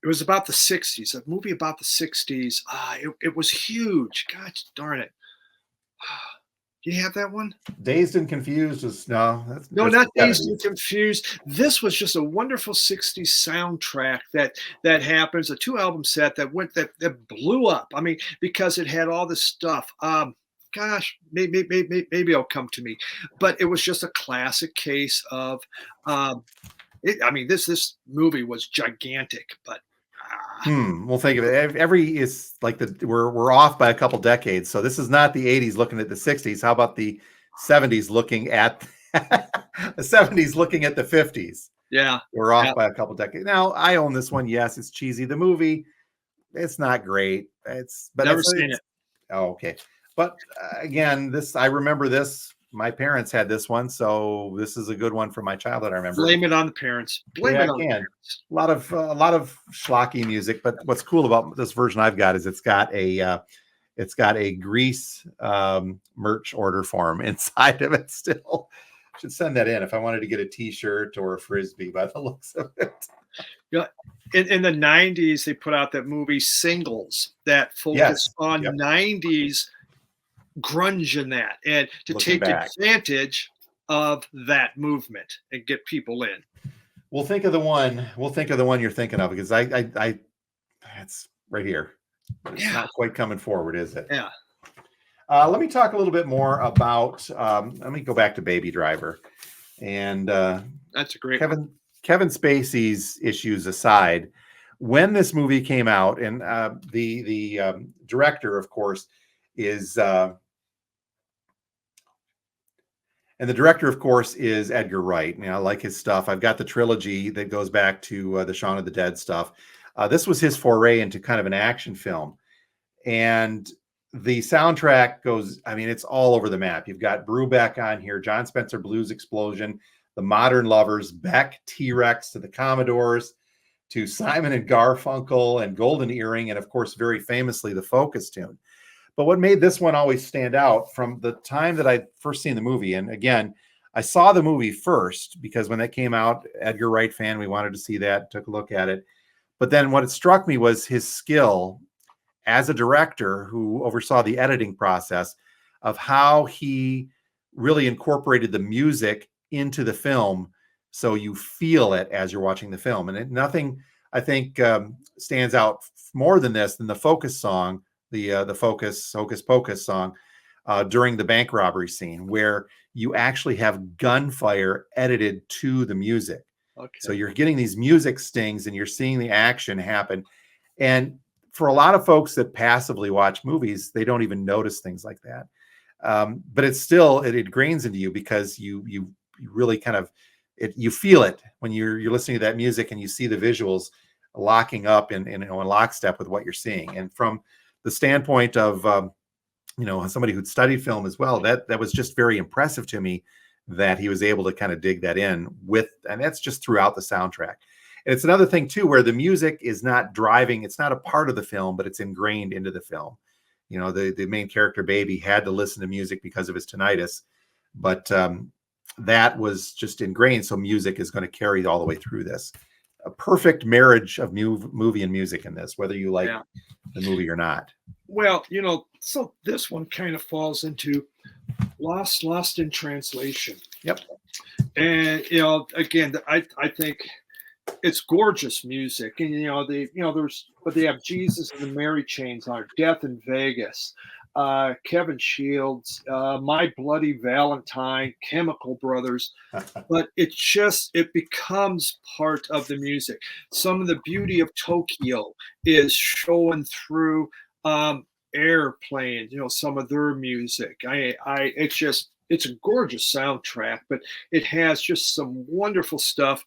B: It was about the 60s, a movie about the 60s. It was huge. God darn it. Do you have that one?
A: Dazed and Confused is
B: not Dazed and Confused. This was just a wonderful 60s soundtrack that happens, a 2-album set that blew up. I mean, because it had all this stuff. Gosh, maybe it'll come to me. But it was just a classic case of this movie was gigantic, but
A: Well, think of it. We're off by a couple decades. So this is not the 80s looking at the 60s. How about the 70s looking at the 70s looking at the 50s?
B: Yeah.
A: We're off by a couple decades. Now, I own this one. Yes, it's cheesy. The movie, it's not great.
B: Never seen it.
A: Oh, okay. But again, I remember this. My parents had this one, so this is a good one from my childhood. I remember.
B: Blame it on the parents. Blame it on the parents.
A: A lot of schlocky music, but what's cool about this version I've got is it's got a Grease merch order form inside of it. Still, should send that in if I wanted to get a T-shirt or a frisbee by the looks of it.
B: Yeah, in the 90s, they put out that movie Singles that focused on 90s grunge in that, and to take advantage of that movement and get people in.
A: We'll think of the one you're thinking of, because I it's right here. It's not quite coming forward, is it?
B: Yeah.
A: Let me talk a little bit more about. Let me go back to Baby Driver, and
B: that's a great
A: Kevin Spacey's issues aside. When this movie came out, and the director, of course, is. And the director, of course, is Edgar Wright. I like his stuff. I've got the trilogy that goes back to the Shaun of the Dead stuff. This was his foray into kind of an action film. And the soundtrack goes, I mean, it's all over the map. You've got Brubeck on here, John Spencer Blues Explosion, The Modern Lovers, Beck, T-Rex, to the Commodores, to Simon and Garfunkel and Golden Earring, and of course, very famously, the Focus tune. But what made this one always stand out from the time that I'd first seen the movie, and again, I saw the movie first because when that came out, Edgar Wright fan, we wanted to see that, took a look at it. But then what it struck me was his skill as a director who oversaw the editing process of how he really incorporated the music into the film so you feel it as you're watching the film. And nothing, I think, stands out more than this, than the Focus song, the Focus, Hocus Pocus song during the bank robbery scene, where you actually have gunfire edited to the music. Okay. So you're getting these music stings and you're seeing the action happen. And for a lot of folks that passively watch movies, they don't even notice things like that. But it's still, it ingrains into you because you really kind of, you feel it when you're listening to that music and you see the visuals locking up in lockstep with what you're seeing. And from the standpoint of, somebody who'd studied film as well, that was just very impressive to me that he was able to kind of dig that in and that's just throughout the soundtrack. And it's another thing too, where the music is not driving, it's not a part of the film, but it's ingrained into the film. The main character, Baby, had to listen to music because of his tinnitus, but that was just ingrained. So music is going to carry all the way through this. A perfect marriage of movie and music in this, whether you like the movie or not.
B: Well, so this one kind of falls into Lost in Translation.
A: Yep.
B: And again, I think it's gorgeous music, and but they have Jesus and the Mary Chains on Death in Vegas, Kevin Shields, My Bloody Valentine, Chemical Brothers, but it becomes part of the music. Some of the beauty of Tokyo is showing through Airplane, some of their music. It's a gorgeous soundtrack, but it has just some wonderful stuff.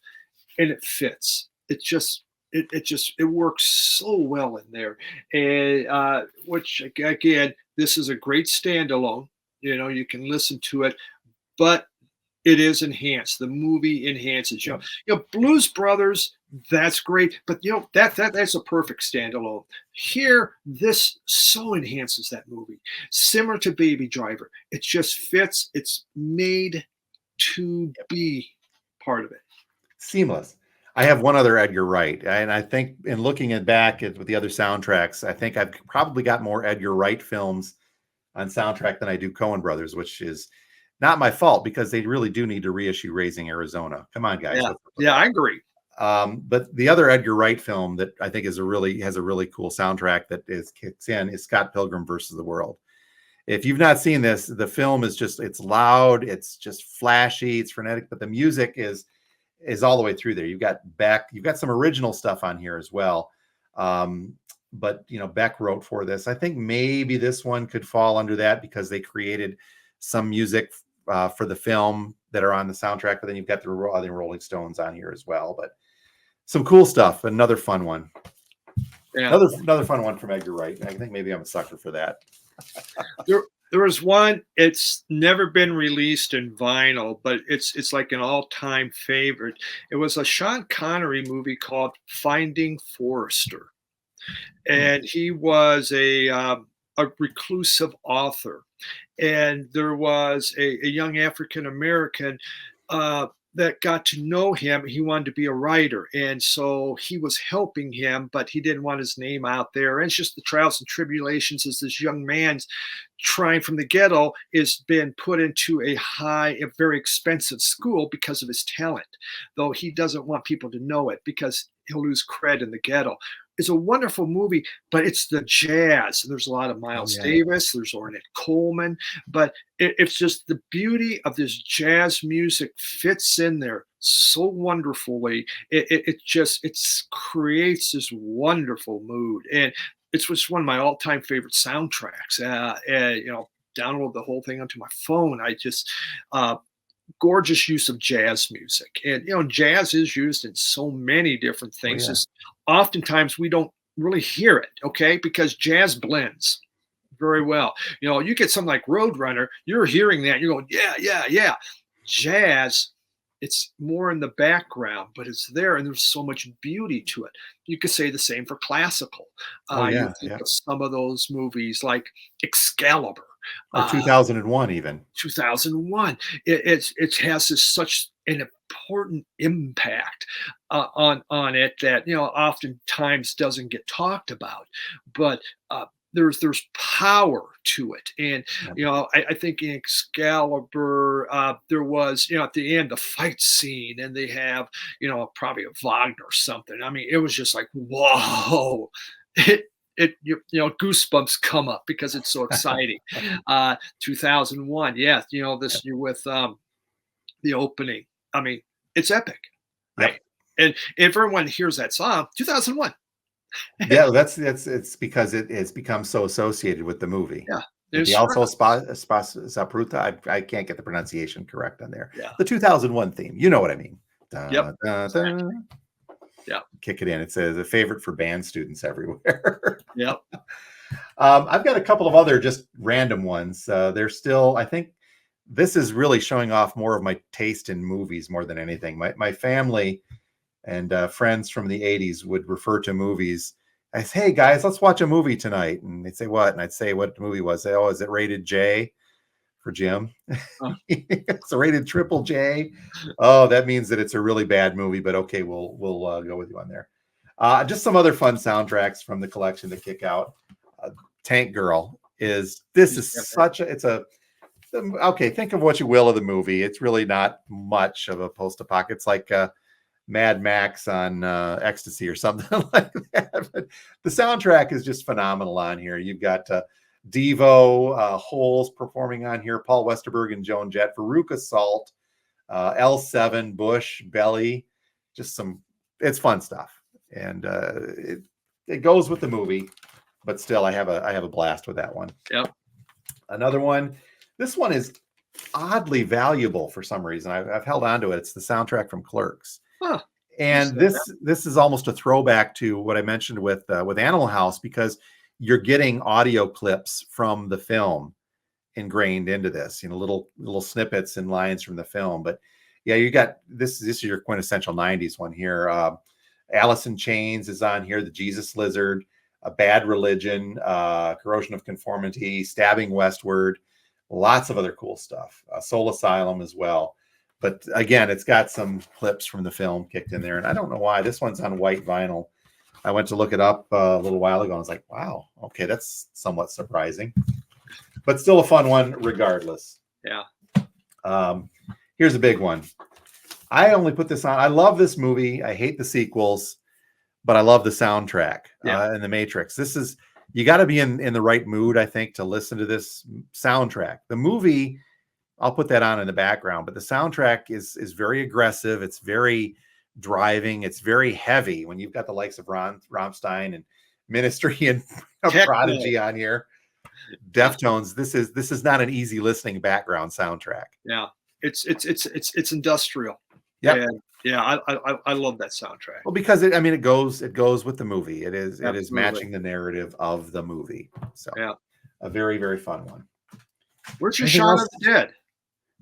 B: And it fits. It works so well in there. And which again, this is a great standalone. You can listen to it, but it is enhanced. The movie enhances. Blues Brothers, that's great, but that's a perfect standalone. Here, this so enhances that movie. Similar to Baby Driver, it just fits. It's made to be part of it.
A: Seamless. I have one other Edgar Wright, and I think in looking back with the other soundtracks, I think I've probably got more Edgar Wright films on soundtrack than I do Coen Brothers, which is not my fault because they really do need to reissue Raising Arizona. Come on, guys.
B: Yeah, I agree.
A: But the other Edgar Wright film that I think has a really cool soundtrack that kicks in is Scott Pilgrim versus the World. If you've not seen this, the film is it's loud, it's just flashy, it's frenetic, but the music is all the way through there. You've got Beck, you've got some original stuff on here as well. But Beck wrote for this. I think maybe this one could fall under that because they created some music for the film that are on the soundtrack, but then you've got the other Rolling Stones on here as well. But some cool stuff. Another fun one. Yeah. Another fun one from Edgar Wright. I think maybe I'm a sucker for that.
B: There was one, it's never been released in vinyl, but it's like an all-time favorite. It was a Sean Connery movie called Finding Forrester. And he was a reclusive author. And there was a young African-American that got to know him. He wanted to be a writer. And so he was helping him, but he didn't want his name out there. And it's just the trials and tribulations as this young man's trying from the ghetto is been put into a very expensive school because of his talent, though he doesn't want people to know it because he'll lose cred in the ghetto. It's a wonderful movie, but it's the jazz. There's a lot of Miles Davis, there's Ornette Coleman, but it's just the beauty of this jazz music fits in there so wonderfully. It creates this wonderful mood, and it's just one of my all-time favorite soundtracks. Download the whole thing onto my phone. Gorgeous use of jazz music, and jazz is used in so many different things. Oftentimes we don't really hear it, okay? Because jazz blends very well. You get something like Roadrunner, you're hearing that, you're going, yeah, yeah, yeah. Jazz, it's more in the background, but it's there, and there's so much beauty to it. You could say the same for classical.
A: Oh
B: You
A: yeah,
B: think
A: yeah.
B: of some of those movies like Excalibur,
A: Or
B: uh,
A: 2001 even.
B: 2001. It has such an important impact on it that oftentimes doesn't get talked about, but there's power to it. And
A: Yeah.
B: I think in Excalibur there was at the end the fight scene, and they have probably a Wagner or something. I mean, it was just like, whoa. Goosebumps come up because it's so exciting. 2001, yeah, this year with the opening. I mean, it's epic, right?
A: Yep.
B: And if everyone hears that song, 2001,
A: Yeah, that's it's because it's become so associated with the movie.
B: yeah,
A: The
B: there's
A: also Zapruta, I can't get the pronunciation correct on there.
B: yeah,
A: The 2001 theme, you know what I mean.
B: yep,
A: Da, da,
B: exactly,
A: da.
B: yeah,
A: Kick it in. It's a favorite for band students everywhere.
B: yep,
A: I've got a couple of other just random ones. They're still, I think this is really showing off more of my taste in movies more than anything. My family and friends from the 80s would refer to movies as, hey guys, let's watch a movie tonight. And they'd say, what? And I'd say what the movie was. They, oh, is it rated J for Jim?
B: uh,
A: It's a rated triple J. Oh, that means that it's a really bad movie, but okay, we'll go with you on there. Just some other fun soundtracks from the collection to kick out. Tank Girl is, this is such a, it's a, okay, think of what you will of the movie. It's really not much of a post-apoc. It's like Mad Max on ecstasy or something like that. But the soundtrack is just phenomenal on here. You've got Devo, Holes performing on here, Paul Westerberg and Joan Jett, Veruca Salt, L7, Bush, Belly, just some, it's fun stuff. And it goes with the movie, but still I have a blast with that one.
B: yep.
A: Another one, this one is oddly valuable for some reason. I've held on to it. It's the soundtrack from Clerks.
B: Huh.
A: And this is almost a throwback to what I mentioned with Animal House, because you're getting audio clips from the film ingrained into this, little snippets and lines from the film. But yeah, you got this is your quintessential 90s one here. Alice in Chains is on here, the Jesus Lizard, A Bad Religion, Corrosion of Conformity, Stabbing Westward, lots of other cool stuff. Soul Asylum as well. But again, it's got some clips from the film kicked in there. And I don't know why. This one's on white vinyl. I went to look it up a little while ago. And I was like, wow, okay, that's somewhat surprising. But still a fun one regardless.
B: Yeah.
A: Here's a big one. I only put this on. I love this movie. I hate the sequels, but I love the soundtrack and The Matrix. This is, you got to be in the right mood, I think, to listen to this soundtrack. The movie, I'll put that on in the background, but the soundtrack is very aggressive. It's very driving. It's very heavy when you've got the likes of Rammstein and Ministry and Prodigy on here. Deftones. This is not an easy listening background soundtrack.
B: Yeah, it's industrial.
A: Yeah,
B: yeah, I love that soundtrack.
A: Well, because it goes with the movie. It is
B: Absolutely.
A: matching the narrative of the movie. So
B: yeah,
A: a very, very fun one.
B: Where's your Shaun of the Dead?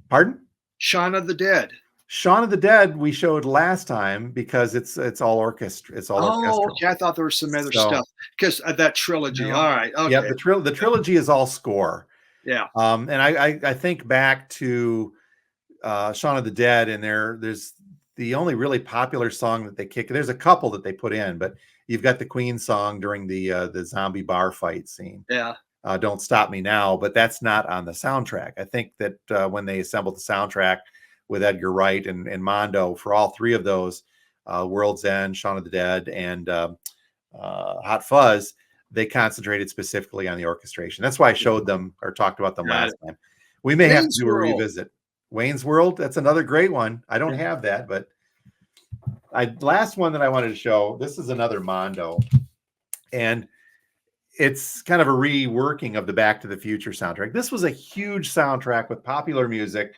A: Pardon?
B: Shaun of the Dead.
A: Shaun of the Dead we showed last time because it's all orchestra. It's all orchestral.
B: Okay. I thought there was some other stuff because that trilogy.
A: No.
B: All right. Okay.
A: Yeah, the trilogy is all score.
B: Yeah.
A: And I think back to Shaun of the Dead, and there's the only really popular song that they kick. There's a couple that they put in, but you've got the Queen song during the zombie bar fight scene.
B: Yeah.
A: Don't Stop Me Now, but that's not on the soundtrack. I think that when they assembled the soundtrack with Edgar Wright and Mondo for all three of those, World's End, Shaun of the Dead, and Hot Fuzz, they concentrated specifically on the orchestration. That's why I showed them or talked about them last time. We may have to do a revisit. Wayne's World, that's another great one. I don't have that, but last one that I wanted to show, this is another Mondo. And it's kind of a reworking of the Back to the Future soundtrack. This was a huge soundtrack with popular music,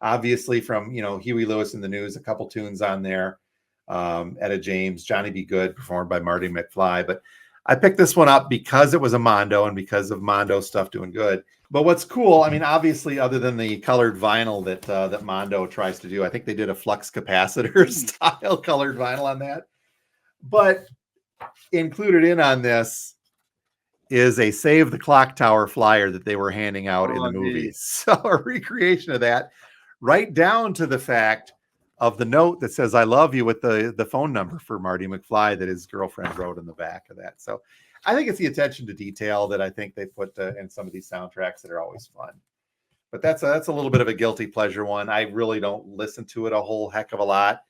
A: obviously from, Huey Lewis and the News, a couple tunes on there. Etta James, Johnny B. Good, performed by Marty McFly. But I picked this one up because it was a Mondo and because of Mondo stuff doing good. But what's cool, I mean, obviously, other than the colored vinyl that Mondo tries to do, I think they did a flux capacitor style colored vinyl on that. But included in on this is a Save the Clock Tower flyer that they were handing out in the movies. So a recreation of that, right down to the fact of the note that says "I love you" with the phone number for Marty McFly that his girlfriend wrote in the back of that. So I think it's the attention to detail that I think they put in some of these soundtracks that are always fun. But that's a little bit of a guilty pleasure one. I really don't listen to it a whole heck of a lot,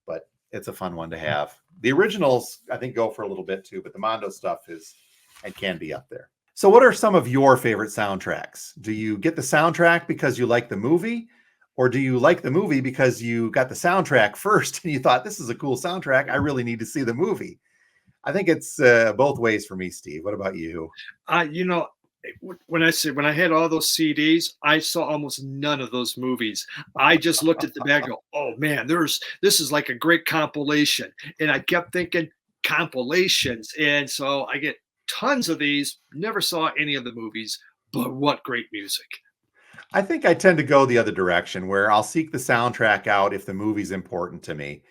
A: but it's a fun one to have. The originals, I think, go for a little bit too, but the Mondo stuff is and can be up there. So what are some of your favorite soundtracks? Do you get the soundtrack because you like the movie? Or do you like the movie because you got the soundtrack first and you thought, this is a cool soundtrack, I really need to see the movie? I think it's both ways for me, Steve. What about you?
B: You know, when I had all those CDs, I saw almost none of those movies. I just looked at the bag and go, oh man, this is like a great compilation. And I kept thinking compilations. And so I get tons of these, never saw any of the movies, but what great music.
A: I think I tend to go the other direction where I'll seek the soundtrack out if the movie's important to me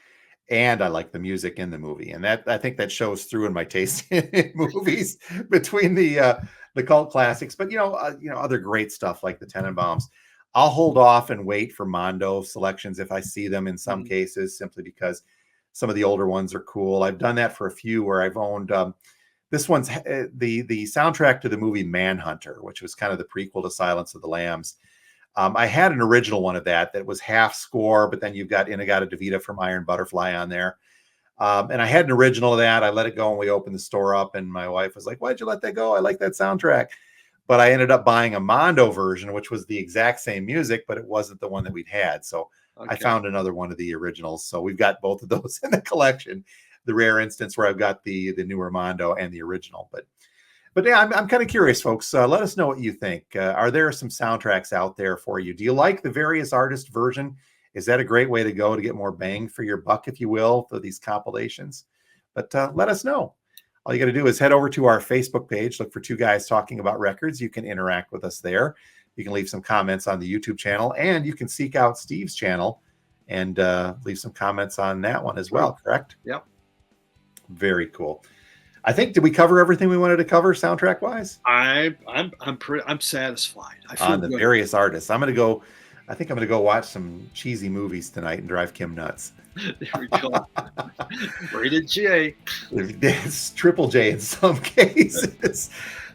A: and I like the music in the movie. And that I think that shows through in my taste in movies between the cult classics, but other great stuff like the Tenenbaums. I'll hold off and wait for Mondo selections if I see them in some cases, simply because some of the older ones are cool. I've done that for a few where I've owned this one's the soundtrack to the movie Manhunter, which was kind of the prequel to Silence of the Lambs. I had an original one of that was half score, but then you've got In-A-Gadda-Da-Vida from Iron Butterfly on there. And I had an original of that. I let it go and we opened the store up and my wife was like, why'd you let that go? I like that soundtrack. But I ended up buying a Mondo version, which was the exact same music, but it wasn't the one that we'd had. So I found another one of the originals. So we've got both of those in the collection. The rare instance where I've got the newer Mondo and the original. But yeah, I'm kind of curious, folks. Let us know what you think. Are there some soundtracks out there for you? Do you like the various artist version? Is that a great way to go to get more bang for your buck, if you will, for these compilations? But let us know. All you got to do is head over to our Facebook page, look for Two Guys Talking About Records. You can interact with us there. You can leave some comments on the YouTube channel, and you can seek out Steve's channel and leave some comments on that one as well, correct?
B: Yep.
A: Very cool. I think, did we cover everything we wanted to cover soundtrack wise?
B: I'm satisfied. I feel
A: on the
B: good.
A: Various artists. I think I'm gonna go watch some cheesy movies tonight and drive Kim nuts.
B: There we go. Rated J.
A: It's triple J in some cases.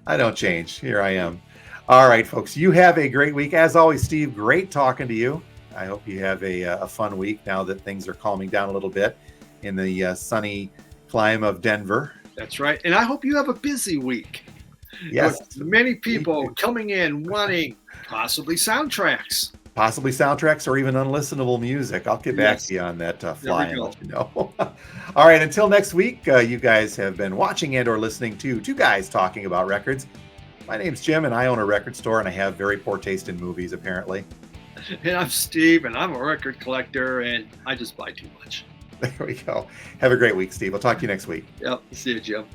A: I don't change. Here I am. All right, folks. You have a great week. As always, Steve, great talking to you. I hope you have a fun week now that things are calming down a little bit in the sunny clime of Denver.
B: That's right. And I hope you have a busy week.
A: Yes.
B: With many people coming in wanting possibly soundtracks.
A: Possibly soundtracks or even unlistenable music. I'll get back to you on that fly and let you know. All right. Until next week, you guys have been watching and or listening to Two Guys Talking About Records. My name's Jim, and I own a record store, and I have very poor taste in movies, apparently.
B: And I'm Steve, and I'm a record collector, and I just buy too much.
A: There we go. Have a great week, Steve. I'll talk to you next week.
B: Yep. See you, Jim.